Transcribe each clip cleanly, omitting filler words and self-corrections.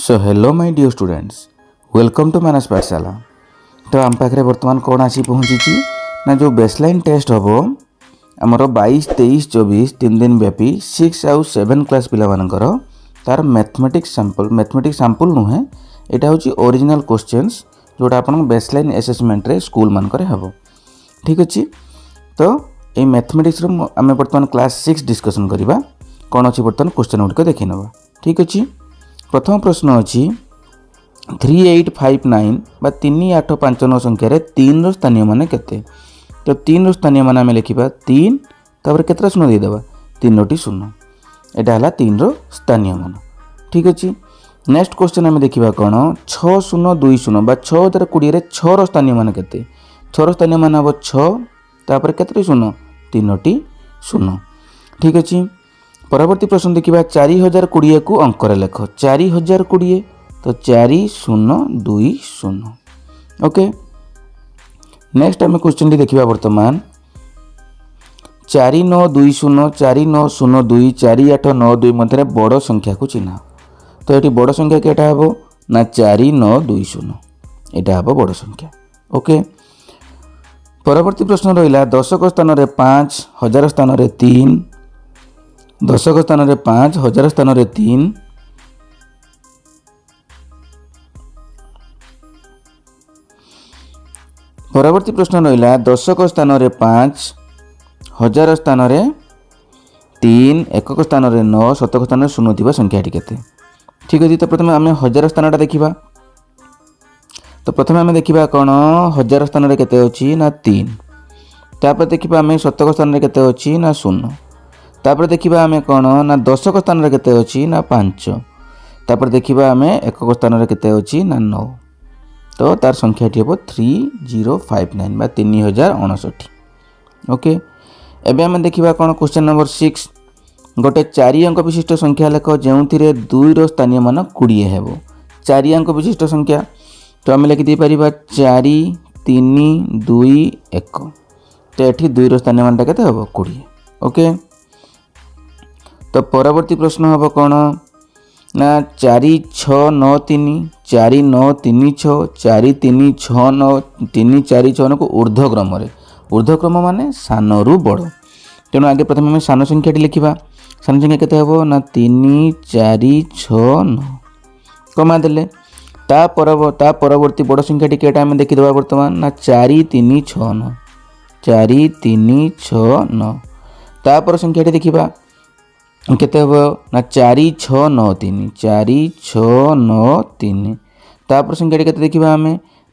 So hello my dear students, welcome to Manas Pathshala. तो आम पाखे बर्तमान कौन आसी पहुँची ना जो बेसलाइन टेस्ट हम आमर 22, 23, 24 3 दिन व्यापी 6 आउ 7 क्लास पिलामानकर तार मैथमेटिक्स सैंपल नुहे यहाँ हूँ ओरिजिनल क्वेश्चंस जोटा आप बेसलाइन एसेसमेंट रे स्कूल मानकर हम ठीक अच्छे। तो ये मैथमेटिक्स आम बर्तमान क्लास 6 डिस्कसन करवा कौन अच्छी बर्तमान क्वेश्चन गुड़िक देखी ना ठीक अच्छे। प्रथम प्रश्न अच्छी 3859 बा 3859 संख्यार 3 स्थानीय मान केते। तो 3 स्थानीय मान आम लिखा 3 तापर केतटा शून्य देदेबा 3टी शून्य यहाँ है 3 स्थानीय मान ठीक अच्छे। नेक्स्ट क्वेश्चन आम देखा कौन 6020 बा 6020 6 स्थानीय मान केते। 6 स्थानीय मान हम 6 तापर केतटी शून्य 3टी शून्य ठीक अच्छे। परवर्ती प्रश्न देखा 4020 को अंक लेख 4020 तो 4020 ओके। नेक्स्ट आम क्वेश्चन देखा बर्तमान 4920 4902 4892 मध्य बड़ संख्या को चिन्ह। तो ये बड़ संख्या क्या हम ना 4920 यहाँ हम बड़ संख्या ओके। परवर्ती प्रश्न रहा दशक स्थान 5 हजार स्थान 3 दशक स्थान 5 हजार स्थान 3 परवर्ती प्रश्न रहा दशक स्थान 5 हजार स्थान 3 एकक स्थान 9 शतक स्थान 0 थी संख्याटी केते ठीक अच्छे। तो प्रथम आम हजार स्थानटा देखा। तो प्रथम आम देखा कौन हजार स्थान केते अच्छी ना 3 तापर देखा आम शतक स्थान केते अच्छी ना 0 तापर देखा आम कौन ना दशक स्थान केते अच्छी ना 5 तापर देखा आम एकक स्थान केते अच्छी ना 9 तो तार संख्याटी हम 3059 बा 3059 ओके। एबे आम देखा कौन क्वेश्चन नंबर 6 गोटे 4 अंक विशिष्ट संख्या लेख जो 2 स्थानीय मान 20 है 4 अंक विशिष्ट संख्या। तो आम लिखि पार 4 3 2 1 तो ये 2 स्थानीय मानटा केते हम 20 ओके। तो परवर्ती प्रश्न हम कौन ना 4693 4936 4369 346 को ऊर्ध्वक्रम माने सान रु बड़। तेणु आगे प्रथम आम सान संख्याटी लिखा। सान संख्या केते हम ना 3469 कमा देले ता परवर्ती बड़ संख्याटी केटा आम देखीदे बर्तमान ना 4369 4369 तापर संख्याटी देखा केते हम ना 4693 4693 तापर संख्याटी केते देखा आम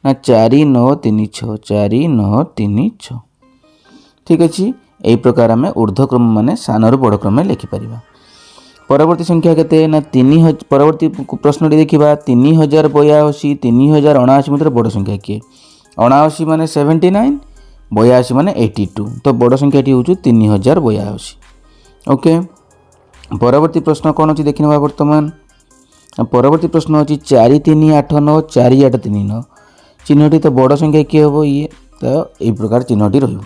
ना 4936 4936 ठीक अच्छे। यही प्रकार आम ऊर्ध्वक्रम माने सान रु बड़ क्रम लिखिपर। परवर्ती संख्या केते ना 3000 परवर्ती प्रश्न देखा 3082 3079 मध्य बड़ संख्या किए 79 माने 79 82 माने 82 तो बड़ संख्याटी हूँ 3082 ओके। परवर्ती प्रश्न कौन अच्छी देखने बर्तमान परवर्ती प्रश्न अच्छी 4389 4839 चिन्हटी तो बड़ संख्या किए हम ये तो यही प्रकार चिन्हटी रही।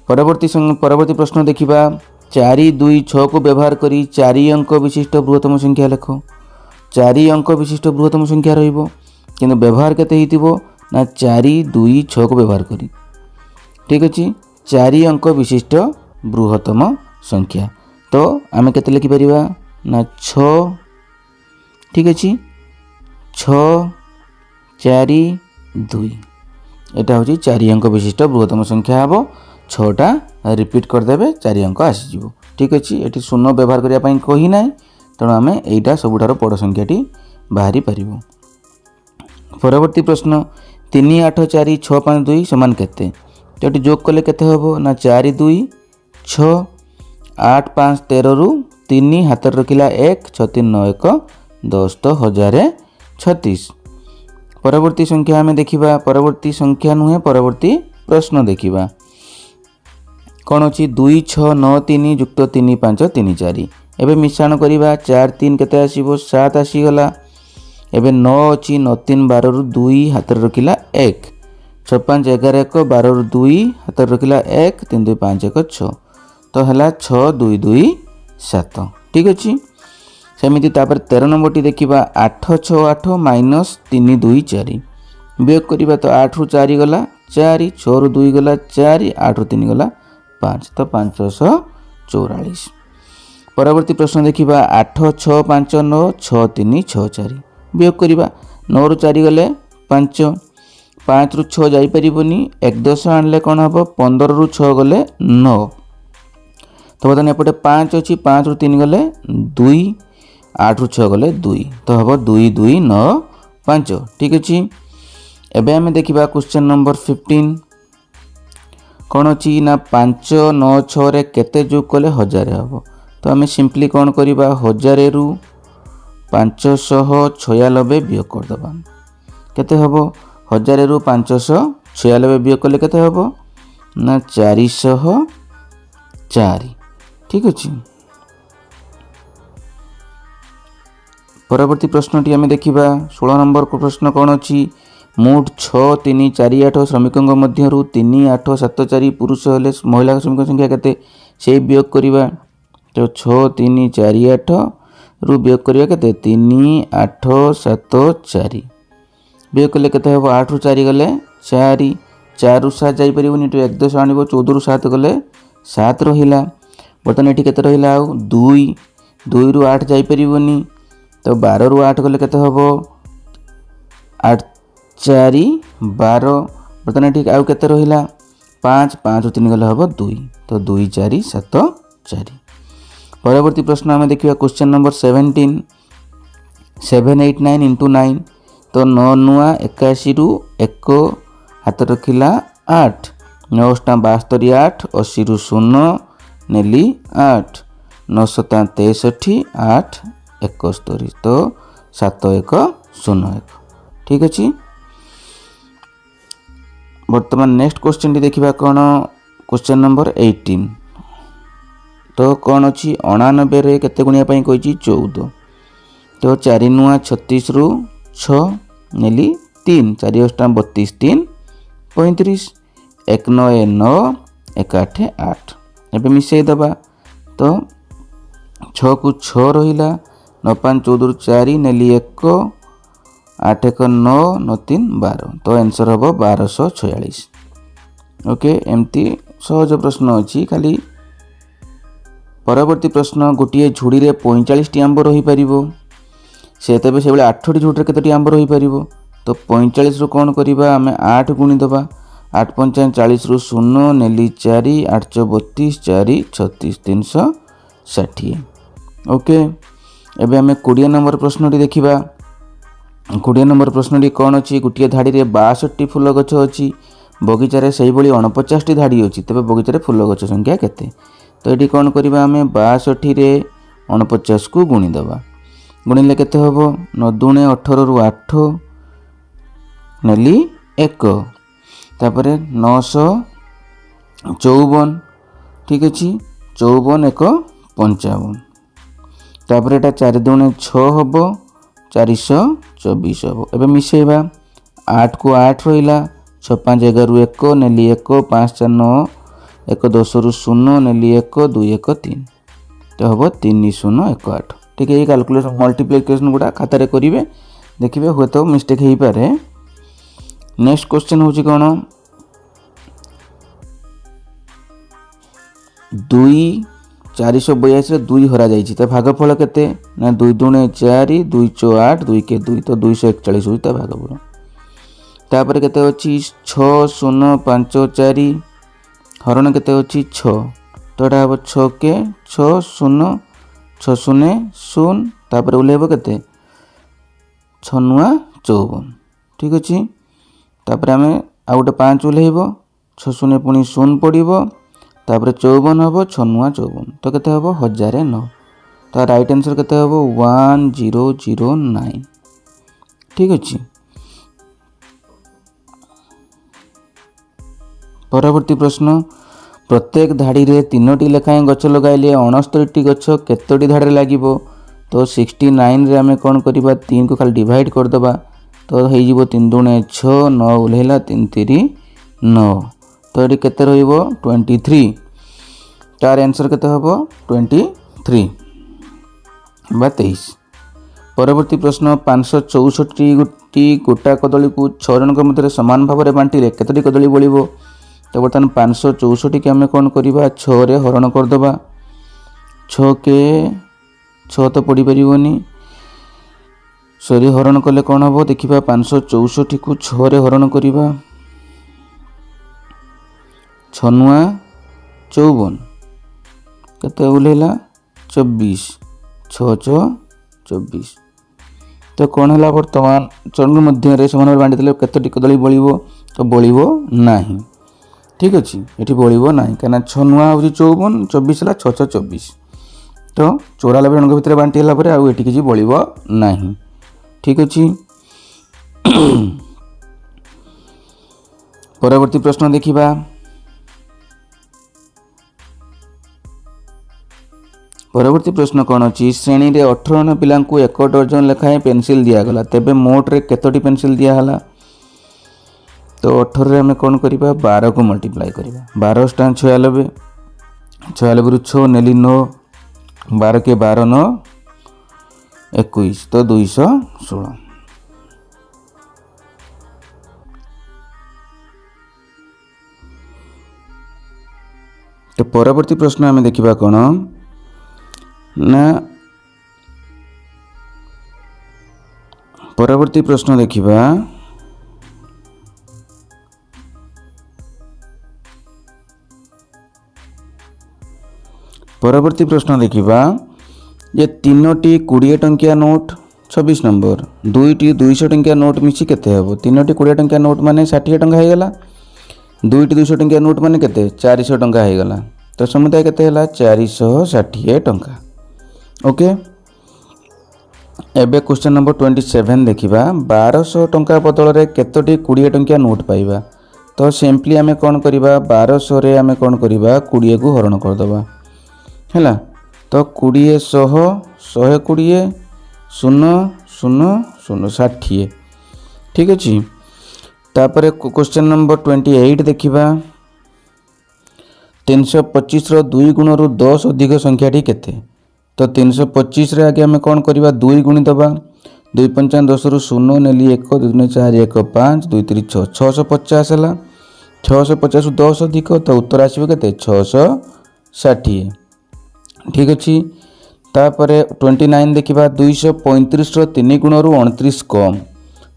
परवर्ती प्रश्न देखा 426 को व्यवहार करी 4 अंक विशिष्ट बृहत्तम संख्या लेख 4 अंक विशिष्ट बृहत्तम संख्या रहिबो किंतु व्यवहार केते हितिबो ना 426 को व्यवहार करी ठीक अच्छे 4 अंक विशिष्ट बृहत्तम संख्या। तो आम केते लिखि परिबा ना 6 ठीक अच्छे 6 4 2 यहाँ हूँ 4 अंक विशिष्ट बृहत्तम संख्या हम 6टा रिपीट करदे 4 अंक आसीज ठीक अच्छे। ये शून्य व्यवहार करने कही ना तेणु आम यहीटा सबुठार बड़ संख्याटी बाहरी पार। परवर्ती प्रश्न 384652 समान केते। तो ये जोग कले केते हम ना 4 2 6 8 5 13 रु 3 हाथ रखिला 1 6 3 9 1 10 तो 1036। परवर्ती संख्या आम देखा परवर्ती संख्या नुहे परवर्ती प्रश्न देखा कौन अच्छी 2 6 9 3 युक्त 3 5 3 4 एवं मिश्रण करवा 4 3 केते आसीबो 7 आसीगला एवं 9 अच्छी 9 3 12 रु 2 हाथ रखिला 1 6 5 11 1 12 रु 2 हाथ रखिला 1 3 2 5 1 6 तो है 6 2 2 7 ठीक अच्छे। सेमिति तापर 13 नंबर टी देखिबा 8 6 8 माइनस 3 2 4 वियोग करिबा तो 8 रु 4 गला 4 6 रु 2 गला 4 8 रु 3 गला 5 तो 544। परवर्ती प्रश्न देखिबा 8 6 5 9 6 3 6 4 वियोग करिबा 9 रु 4 गले 5 5 रु 6 जाई परिबोनी 1 10 आनले कोन हबो 15 रु 6 गले 9 तो बर्तमान एपटे 5 अछि 5 रु 3 गले 2 8 रु 6 गले 2 तो हबो 2 2 9 5 ठीक अछि। एबे हमें देखिबा क्वेश्चन नंबर 15 कोन अछि ना 5 9 6 रे केते जोग कले 1000 हबो तो हमें सिंपली कोन करिबा 1000 रु 596 वियोग कर दबा केते हबो 1000 रु 596 वियोग कले केते हबो ना 404 ठीक अछि। परवर्ती प्रश्नटी आम देखा 16 नंबर को प्रश्न कौन अच्छी मोट 6 3 4 8 श्रमिकों मध्य 3 8 7 4 पुरुष हेले महिला श्रमिक संख्या केते से वियोग करवा तो 6 3 4 8 रु वियोग करवा केते 3 8 7 4 वियोग कले केते हबो 8 रु 4 गले 4 4 रु 7 जाई परिबोनी तो 1 10 आनिबो 14 रु 7 गले 7 रहिला बर्तमान एठी केते रहिला 2 2 रु 8 जाई परिबोनी तो 12 रु 8 गले केते हबो 8 4 12 बर्तमान एठी आउ केते रहिला 5 5 रु 3 गले हबो 2 तो 2 4 7 4। परवर्ती प्रश्न आम देखिबा क्वेश्चन नंबर 17 7 8 9 इंटू 9 तो 9 नुआ 81 रु 1 हाथ रखिला 8 9 72 8 80 रु 0 नेली 8 9 7 63 8 71 तो 7 1 0 1 ठीक अच्छे। वर्तमान नेक्स्ट क्वेश्चन देखिबा कौन क्वेश्चन नंबर 18 तो कौन अच्छी 99 रे केते गुणिया पई कहिची 14 तो 4 नुआ 36 रु 6 नेली 3 4 8 32 3 35 1 9 9 1 8 8 एबे मिसई दबा तो 6 को 6 रहिला 9 5 14 रु 4 नेली 1 8 1 9 9 3 12 तो आंसर हम 1246। ओके एमती सहज प्रश्न अच्छी खाली परवर्ती प्रश्न गोटे झुड़ी रे 45 टी आंब रही पारिबो से तबे से बेले 8 टी झुड़ी रे केते आंब रही पारिबो तो 45 रु कोन करिबा हमें 8 गुणी दबा 8 5 40 रु 0 नेली 4 8 32 4 36 360। ओके एबे हमें 20 नंबर प्रश्नटी देखिबा 20 नंबर प्रश्नटी कौन अच्छी गोटे धाड़ी रे 62 फूल गछ अच्छी बगीचारे से 49 टी धाड़ी अच्छी तेज बगीचारे फूल गछ संख्या केते तो ये कौन करवा आम 62 रे 49 को गुणी दबा गुणिले केते हबो 9 दूणे 18 रु 8 नेली 1 तापरे 954 ठीक अच्छी 54 1 55 तापरे एटा 4 दूणे 6 हबो 424 हबो एबे मिसेबा 8 को 8 रहिला 6 5 11 रु 1 नेली 1 5 4 9 1 10 रु 0 नेली 1 2 1 3 तो हम 3 0 1 8 ठीक है। ये कैलकुलेशन मल्टीप्लिकेशन गुड़ा खातार करेंगे देखिए हुए तो मिस्टेक हो पारे। नेक्स्ट क्वेश्चन हूँ कौन 2 482 2 हरा जाइए तो भागफल केते ना 2 दूणे 4 2 4 8 2 के 2 तो 241 होता भागफल तापर केते अछि 6 0 5 4 हरण केते अछि 6 तो एटा हम 6 के 6 0 6 0 0 तापर उलेबो केते 6 नुआ 54 ठीक अछि तापर हमें आ गोटे 5 उलेबो 6 0 पुनी 0 पड़िबो तापर 54 हबो 6 नुआ 54 तो केते हबो 1009 तो राइट आंसर केते हबो 1009 ठीक अछि। परवर्ती प्रश्न प्रत्येक धाड़ी रे 3टी लेखाएं गछ लगाइले 69टी गछ केतोटी धाड़ी लागिबो तो 69 रे हमें कोन करबा 3 को खाली डिवाइड कर दबा तो हे जिवो 3 दूणे 6 9 उलेला 3 3 9 तो एटी केते रहइबो 23 तार आंसर केते हबो 23। बा 23। परवर्ती प्रश्न 564टी गोटा कदली को 6 जन मध्य सामान भाव में बांटिले केतोटी कदली बलिबो। तो बर्तमान 564 की आम कौन करवा 6 रे हरण करदे। 6 के 6 तो पड़ पारनी, सॉरी हरण कले कौन हम देखा 564 को 6 रे हरण करवा। 6 नुआ 54 केते ओल्हेला 24, 6 6 24। तो कौन है बर्तमान चरण मध्य से बांटी केतोटी कदली बलिबो। तो बलिबो नाही। ठीक अच्छे ये बलिबो नाही कहीं 6 नुआ हूँ 54, 24 है 6 6 24। तो 94 जन भितर बांटी है आउ ये किसी बलिबो नाही। ठीक अच्छे परवर्ती प्रश्न देखिबा। परवर्ती प्रश्न कौन अच्छी श्रेणी रे 18 जन पिला 1 डजन लेखाएं पेनसिल दिगला तेबे मोट रे केतोटी पेनसिल दिहला। तो 18 रे हमें कौन करवा 12 को मल्टीप्लाई करवा। 12 * 96, 96 रु 6 नेली 9, 12 के 12 9 21 तो 216। तो परवर्ती प्रश्न हमें देखिबा कौन ना परवर्ती प्रश्न देखिबा परवर्ती प्रश्न देखिबा जे 3टी 20 टंकिया नोट 26 नंबर 2टी 200 टंकिया नोट मिसी केते हेबो। 3टी 20 टंकिया नोट माने 60 टंका हो गला, 2टी 200 टंकिया नोट माने केते 400 टंका हो गला। तो समुदाय केते हला 460 टंका। ओके एबे क्वेश्चन नंबर 27 देखिबा 1200 टंका बदल रे केतोटी 20 टंकिया नोट पाइबा। तो सिंपली आमे कोन करिबा 1200 रे आमे कोन करिबा 20 को हरण कर दबा हैला। तो 20 100 120 0 0 0 60। ठीक अच्छे तापर क्वेश्चन नंबर 28 देखिबा 325 रो 2 गुण रु 10 अधिक संख्याटी केते। तो 325 रे आगे हमें कौन करवा 2 गुणी दबा। 2 5 10 रु 0 नेली 1 2 3 4 1 5 2 3 6 650 है। 650 रु 10 अधिक तो उत्तर आसो के 660। ठीक अच्छे तापर 29 देखिबा 235 रो 3 गुण रु 29 कम।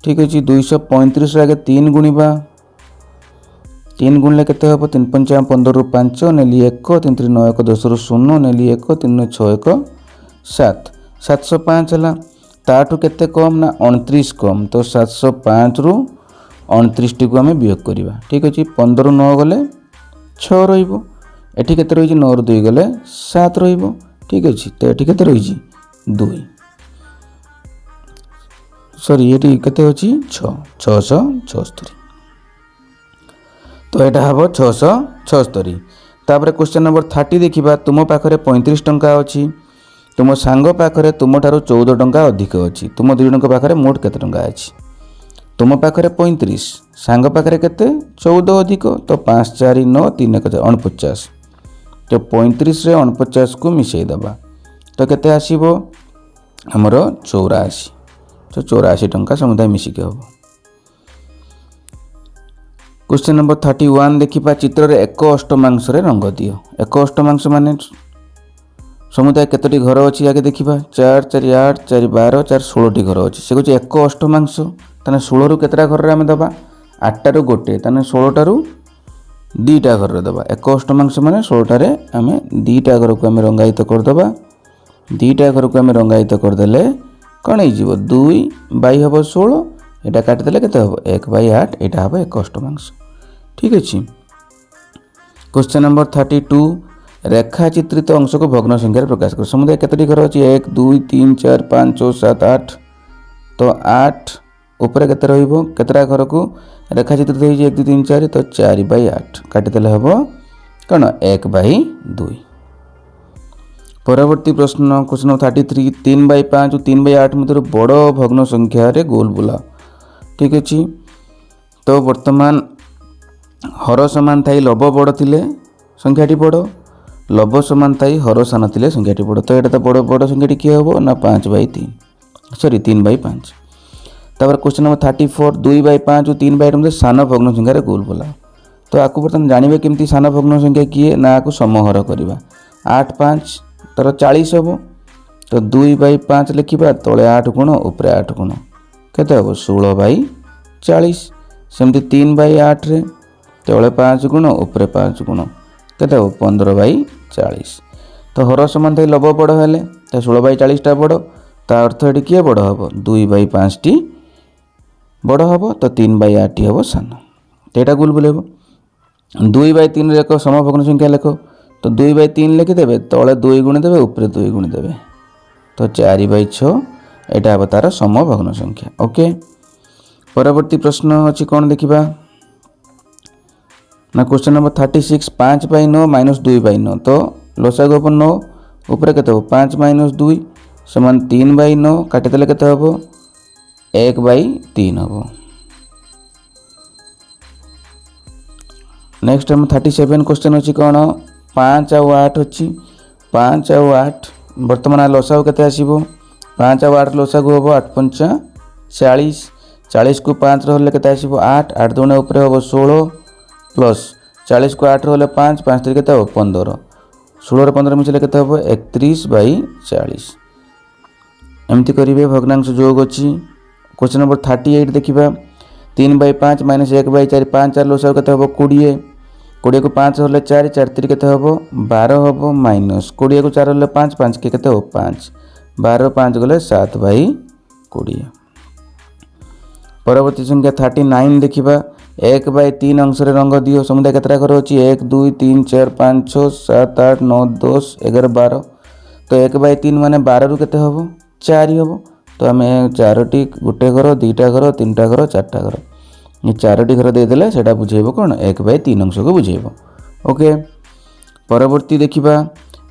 ठीक अच्छे 235 आगे 3 गुणवा 3 गुणले केते हम 3 5 15 रु 5 नेली 1 3 3 9 1 10 रु 0 नेली 1 3 9 6 1 7 705 है। ताठू केते कम ना 29 कम। तो 705 रु 29 टी को आम वियोग करवा। ठीक अच्छे 15 रु 9 गले 6 रहिबो। एठी केते रही 9 रु 2 गले 7 रहिबो। ठीक अच्छे तो ये केते रही 2 सॉरी ये केते होची 6 676। तो यहाँ हम 676। तापर क्वेश्चन नंबर 30 देखिबा तुम पाखरे 35 टंका अच्छी तुम सांग पाखरे तुम ठारू 14 टंका अधिक अच्छी तुम दुई जन पाखरे मोट केते टंका अच्छी। तुम पाखरे 35 सांग पाखरे केते 14 अधिक तो 5 4 9 3 1 49। तो 35 रे 49 को मिसई दबा तो केते आसीबो हमरो 84। तो 84 टंका समुदाय मिसिक हम। क्वेश्चन नंबर 31 देखिबा चित्र रे 1 अष्टमांश रे रंग दियो। 1 अष्टमांश माने समुदाय केतोटी घर अच्छी आगे देखिबा 4 4 8 4 12 4 16 घर अच्छी से कहूँ 1 अष्टमांश ताने 16 रु केतटा घर आम दबा 8 रु गोटे ताने 16 रु 2टा घर दबा। 1 अष्टमांश माने 16 रे आम 2टा घर को आम रंगायित करदबा। 2टा घर को आम रंगायित करदेले कौन हो 2 बाई हम 16 एटा काटिदेले केते हम 1 बाई 8 एटा हम 1 अष्टमांश। ठीक अच्छे क्वेश्चन नंबर 32 रेखा चित्रित अंश को भग्न संख्यार प्रकाश कर। समुदाय केतोटी घर अच्छी 1 2 3 4 5 6 7 8। तो 8 ऊपर केते रहिबो केतटा घर को रेखा चित्रित हो 1 2 3 4 तो 4 बाई 8 काटिदेले हम कौन 1 बाई 2। परवर्ती प्रश्न क्वेश्चन नंबर 33 3 बाई 5 और 3 बाई 8 मध्य बड़ भग्न संख्या रे गोल बुला। ठीक अच्छे तो वर्तमान हर सामान थी लब बड़ थिले संख्याटी बड़ लब समान थाई हर सान थिले संख्याटी बड़। तो यहाँ तो बड़ बड़ संख्याटी किए हम ना 5/3 सॉरी 3/5। तापर क्वेश्चन नंबर 34 2/5 और 3/8 मध्य सान भग्न संख्यार गुल बोला। तो आपको बर्तमान जानवे केमती सान भग्न संख्या किए ना आपको समहर करवा 8×5 तर 40 हम। तो 2/5 लिखा तले 8 गुण उपरे 8 गुण केते हम 16/40। सेमती 3/8 रे तले 5 गुण उपरे 5 गुण केते हम 15/40। तो हर समान थे लब बड़ हेले तो 16/40 टा बड़। ता अर्थ ये किए बड़ हम 2/5 टी बड़ हम। तो 3/8 टी हम सान। तो यहाँ गुल बुलेब 2/3 एक समभग्न संख्या लेख। तो 2/3 लिखिदेवे तले 2 गुणी देवे उपरे 2 गुणी देवे। तो 4/6 यहाँ हम तार समभग्न संख्या। ओके परवर्ती प्रश्न अच्छी कौन देखा ना क्वेश्चन नंबर 36 5/9 - 2/9। तो लसागु हम 9 उपरे केते हो 5 - 2 समान 3/9 काटिदेले केते हबो 1/3 हबो। नेक्स्ट हम 37 क्वेश्चन अच्छी कौन 5 और 8 अच्छी 5 और 8 बर्तमान लसागु केते आसीबो 5 और 8 लसागु हबो 8×5 40 40 को 5 रहले केते आसीबो 8 8 दुणे उपरे हबो 16 प्लस 40 को 8 रहले 5 5 3 केते हबो 15 16 15 मिसले केते हबो 31/40। एमती करिवे भग्नांश जोग अच्छी। क्वेश्चन नंबर 38 देखिबा 3/5 - 1/4 5 4 लसागु केते हबो 20 20 को 5 रहले 4 4 3 केते हबो 12 हबो माइनस 20 को 4 रहले 5 5 के केते हबो 5 12 5 गले 7/20। परवर्ती संख्या 39 देखिबा 1/3 अंश रे रंग दियो समुदाय केतरा घर अछि 1 2 3 4 5 6 7 8 9 10 11 12। तो 1/3 माने 12 रु केते हबो 4 हबो। तो आम 4टी गोटे घर 2टा घर 3टा घर 4टा घर ये 4टी घर देदेले सेटा बुझेबो कौन 1/3 अंश को बुझेबो। ओके परवर्ती देखिबा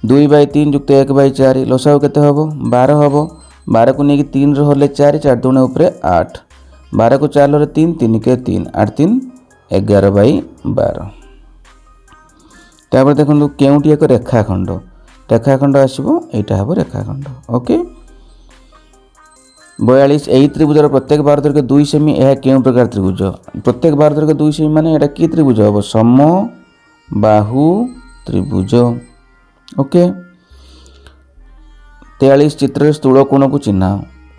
2/3 युक्त 1/4 लसागु केते हबो 12 हबो 12 को नेकी 3 रहले 4 4 दुणे उपरे 8 12 को 4 रे 3 3 के 3 8 3 11/12। तापर देखंतु केउटी एक रेखाखंड आसीबो एटा हबो रेखाखंड। ओके 42 एही त्रिभुजर प्रत्येक बार दर्घ्य 2 सेमी यह केउ प्रकार त्रिभुज प्रत्येक बार दर्घ्य 2 सेमी माने एटा की त्रिभुज हबो सम बाहु त्रिभुज। ओके 43 चित्र स्थूल कोण को चिन्ह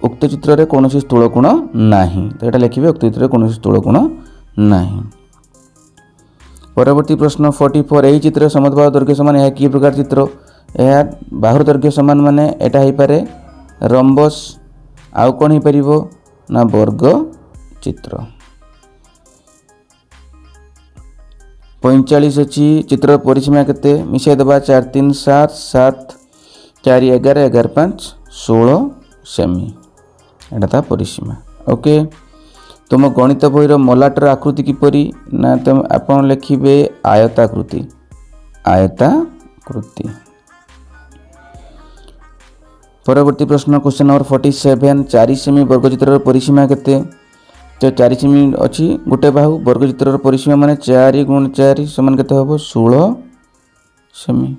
उक्त चित्र रे कोनोसी स्थूल कोण नाही। तो एटा लिखिबे उक्त चित्र रे कोनोसी स्थूल कोण नाही। परवर्ती प्रश्न 44 एही चित्र समद्बाहु दर्घ्य समान यह की प्रकार चित्र यह बाहुर दर्घ्य समान माने एटा हेई पारे रम्बस आउ कौन हो पारिबो ना वर्ग चित्र। 45 अच्छी चित्र परिसीमा केते मिसाई देबा 4 3 7 7 4 11 11 5 16 सेमी एटा ता परिसीमा। ओके तुम गणित बहीर मलाटर आकृति किपरि ना तुम आपण लिखिबे आयताकृति परवर्ती प्रश्न क्वेश्चन नंबर 47 4 सेमी वर्गचित्र परिसीमा केते। तो 4 सेमी अच्छी गोटे बाहु वर्गचित्र परिसीमा माने 4 × 4 समान केते हबो 16 सेमी।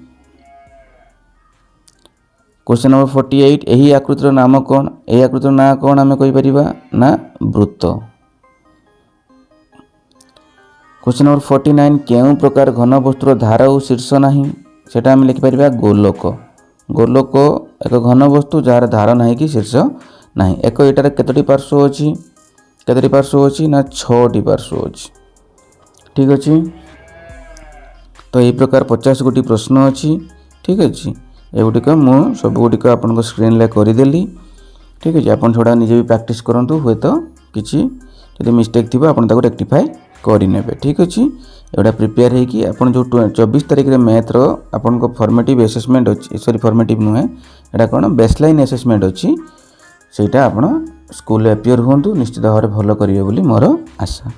क्वेश्चन नंबर 48 एही आकृतिर नाम कौन एही आकृतिर ना कौन आमे कहि परिबा ना वृत्त। क्वेश्चन नंबर 49 केउ प्रकार घन वस्तुर धार और शीर्ष नाही सेटा आमे लिखि परिबा गोलक। गोलक एक घन वस्तु जार धार नाही कि शीर्ष नाही। एक एटार केतोटी पार्श्व अछि ना 6टी पार्श्व अछि। ठीक अछि तो यही प्रकार 50 गोटी प्रश्न अछि। ठीक अछि एगुटिक मु सब गुटिक आपन स्क्रीन ले करदेली। ठीक अछि आपन छोड़ा निजे भी प्रैक्टिस करंतु हुए तो किछि जदि मिस्टेक थिबा आपन ताको रेक्टिफाई करि नेबे। ठीक अछि एटा प्रिपेयर हे कि आपन जो 24 तारिख रे मैथ रो आपन को फॉर्मेटिव असेसमेंट अछि सॉरी फॉर्मेटिव नुहे एटा कोन बेसलाइन असेसमेंट अछि सेटा आपन स्कूल अपियर हुंतु निश्चित भाव भलो करिवे बोली मोर आशा।